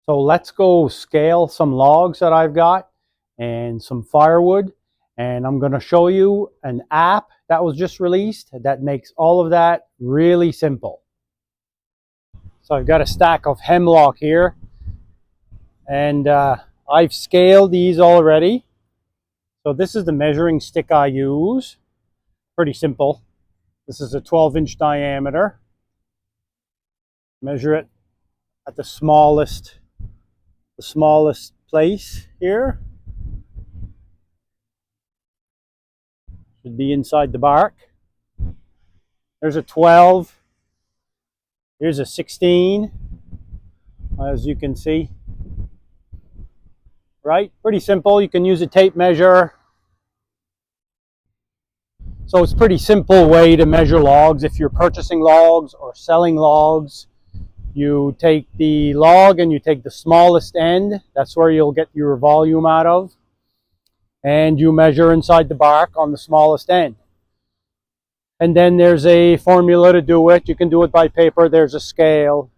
So let's go scale some logs that I've got and some firewood. And I'm going to show you an app that was just released that makes all of that really simple. So I've got a stack of hemlock here, and I've scaled these already. So this is the measuring stick I use. Pretty simple. This is a 12-inch diameter. Measure it at the smallest place here. Should be inside the bark. There's a 12. Here's a 16, as you can see. Right? Pretty simple. You can use a tape measure. So it's a pretty simple way to measure logs. If you're purchasing logs or selling logs, you take the log and you take the smallest end. That's where you'll get your volume out of. And you measure inside the bark on the smallest end. And then there's a formula to do it. You can do it by paper. There's a scale.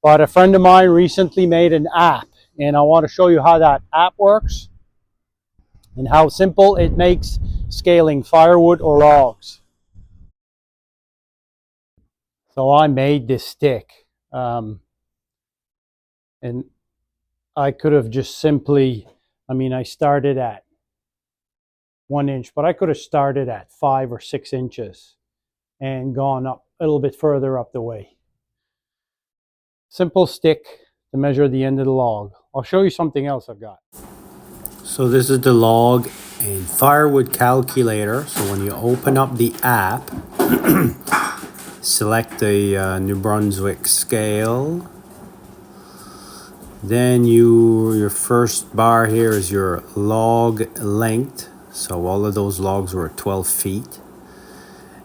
But a friend of mine recently made an app, and I want to show you how that app works and how simple it makes scaling firewood or logs. So I made this stick, and I could have just simply, I started at 1 inch, but I could have started at 5 or 6 inches and gone up a little bit further up the way. Simple stick to measure the end of the log. I'll show you something else I've got. So this is the log and firewood calculator. So when you open up the app, select the New Brunswick scale. Then your first bar here is your log length. So all of those logs were 12 feet.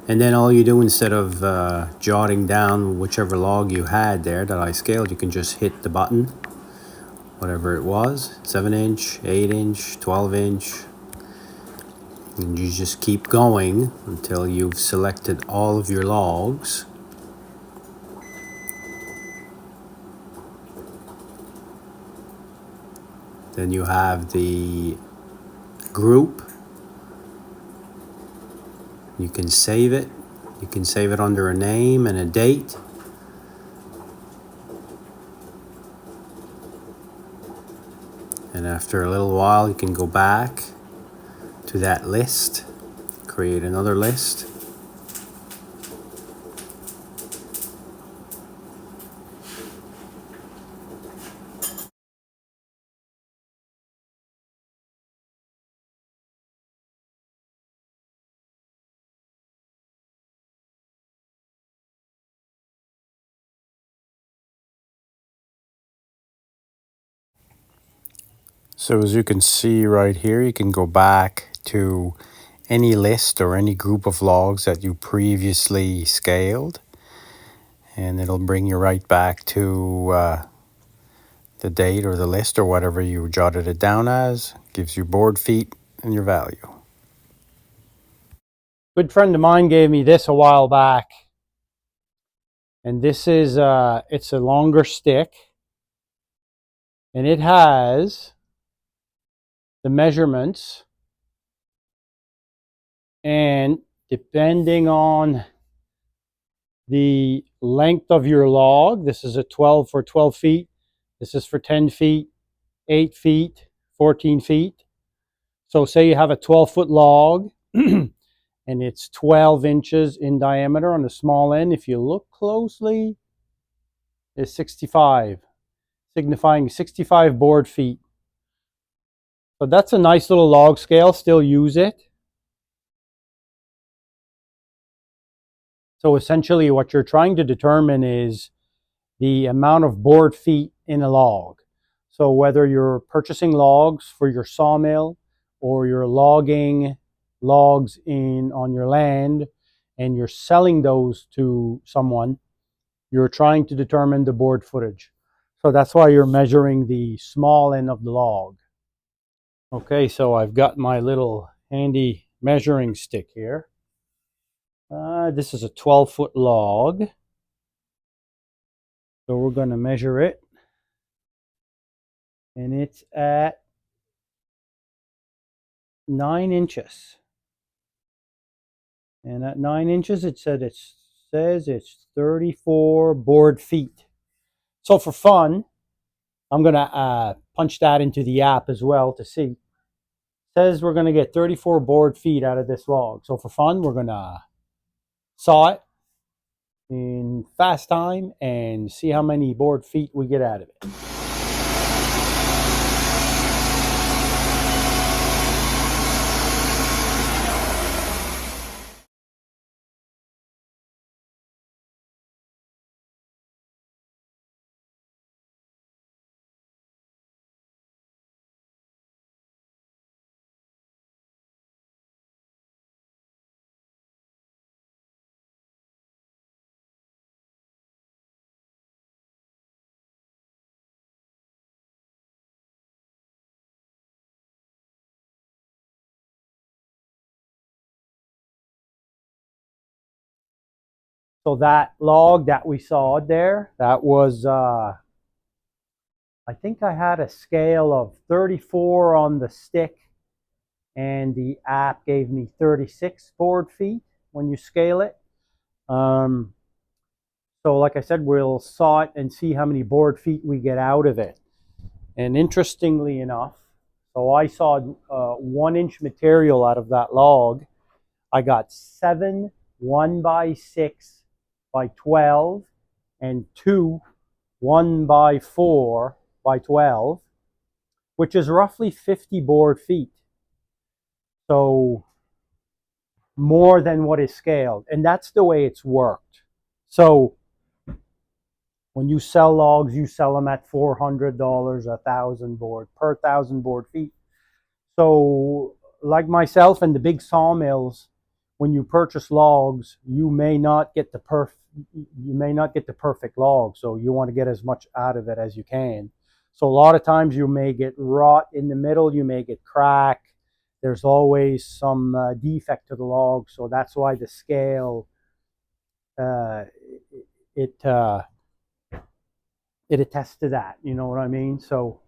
And then all you do, instead of jotting down whichever log you had there that I scaled, you can just hit the button, whatever it was, 7 inch, 8 inch, 12 inch. And you just keep going until you've selected all of your logs. Then you have the group. You can save it. You can save it under a name and a date. And after a little while, you can go back to that list, create another list. So as you can see right here, you can go back to any list or any group of logs that you previously scaled, and it'll bring you right back to the date or the list or whatever you jotted it down as. Gives you board feet and your value. Good friend of mine gave me this a while back, and this is it's a longer stick, and it has the measurements, and depending on the length of your log, this is a 12 for 12 feet, this is for 10 feet, 8 feet, 14 feet. So say you have a 12-foot log and it's 12 inches in diameter on the small end. If you look closely, it's 65, signifying 65 board feet. So that's a nice little log scale. Still use it. So essentially what you're trying to determine is the amount of board feet in a log. So whether you're purchasing logs for your sawmill or you're logging logs on your land and you're selling those to someone, you're trying to determine the board footage. So that's why you're measuring the small end of the log. Okay, so I've got my little handy measuring stick here. This is a 12-foot log. So we're going to measure it. and it's at 9 inches. And at 9 inches, it says it's 34 board feet. So for fun, I'm gonna punch that into the app as well to see. It says we're gonna get 34 board feet out of this log. So for fun, we're gonna saw it in fast time and see how many board feet we get out of it. So that log that we saw there, that was, I think I had a scale of 34 on the stick, and the app gave me 36 board feet when you scale it. So like I said, we'll saw it and see how many board feet we get out of it. And interestingly enough, so I saw 1 inch material out of that log. I got 7 1x6 by 12 and 2 1x4 by 12, which is roughly 50 board feet. So more than what is scaled. And that's the way it's worked. So when you sell logs, you sell them at $400, 1,000 board per 1,000 board feet. So like myself and the big sawmills, when you purchase logs, you may not get the perfect log. So you want to get as much out of it as you can. So a lot of times you may get rot in the middle, you may get crack. There's always some defect to the log. So that's why the scale, it attests to that. You know what I mean? So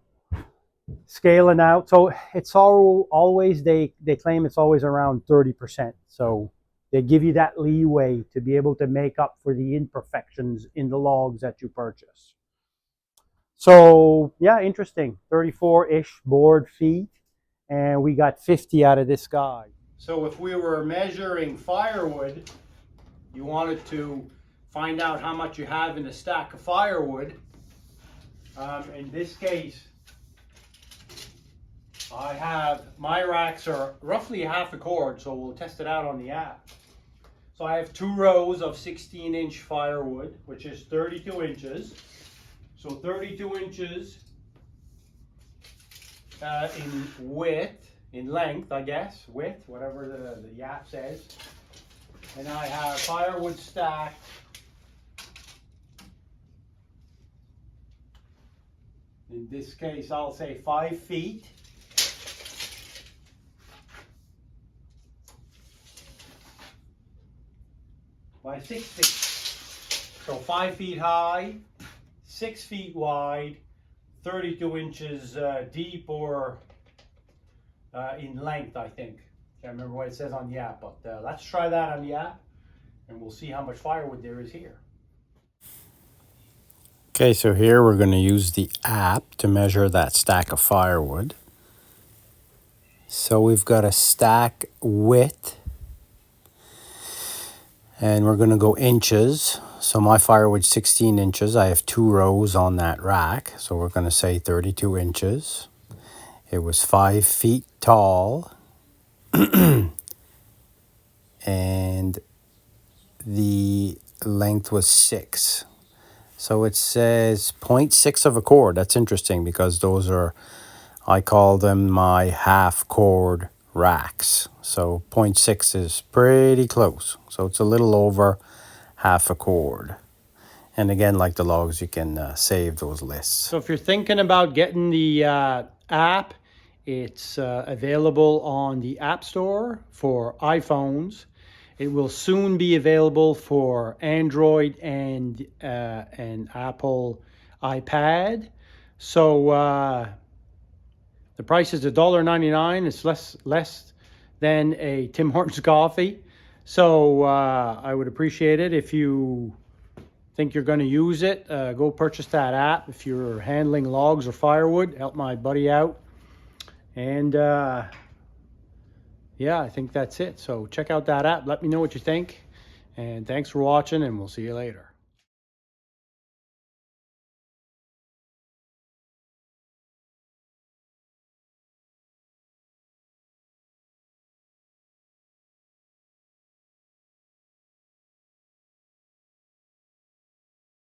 scaling out, so it's always, they claim it's always around 30%. So they give you that leeway to be able to make up for the imperfections in the logs that you purchase. So yeah, interesting. 34-ish board feet, and we got 50 out of this guy. So if we were measuring firewood, you wanted to find out how much you have in a stack of firewood. In this case, I have, my racks are roughly half a cord, so we'll test it out on the app. So I have 2 rows of 16-inch firewood, which is 32 inches. So 32 inches in width, in length, I guess, width, whatever the app says. And I have firewood stacked in this case, I'll say 5 feet. By 6 feet. So 5 feet high, 6 feet wide, 32 inches deep, or in length, I think. Can't remember what it says on the app, but let's try that on the app and we'll see how much firewood there is here. Okay, so here we're going to use the app to measure that stack of firewood. So we've got a stack width, and we're going to go inches. So my firewood's 16 inches. I have 2 rows on that rack. So we're going to say 32 inches. It was 5 feet tall. And the length was 6. So it says 0.6 of a cord. That's interesting because those are, I call them my half cord racks. So 0.6 is pretty close. So it's a little over half a cord. And again, like the logs, you can save those lists. So if you're thinking about getting the app, it's available on the App Store for iPhones. It will soon be available for Android and Apple iPad. So The price is $1.99. It's less than a Tim Hortons coffee. So I would appreciate it if you think you're going to use it. Go purchase that app if you're handling logs or firewood. Help my buddy out. And yeah, I think that's it. So check out that app. Let me know what you think. And thanks for watching, and we'll see you later.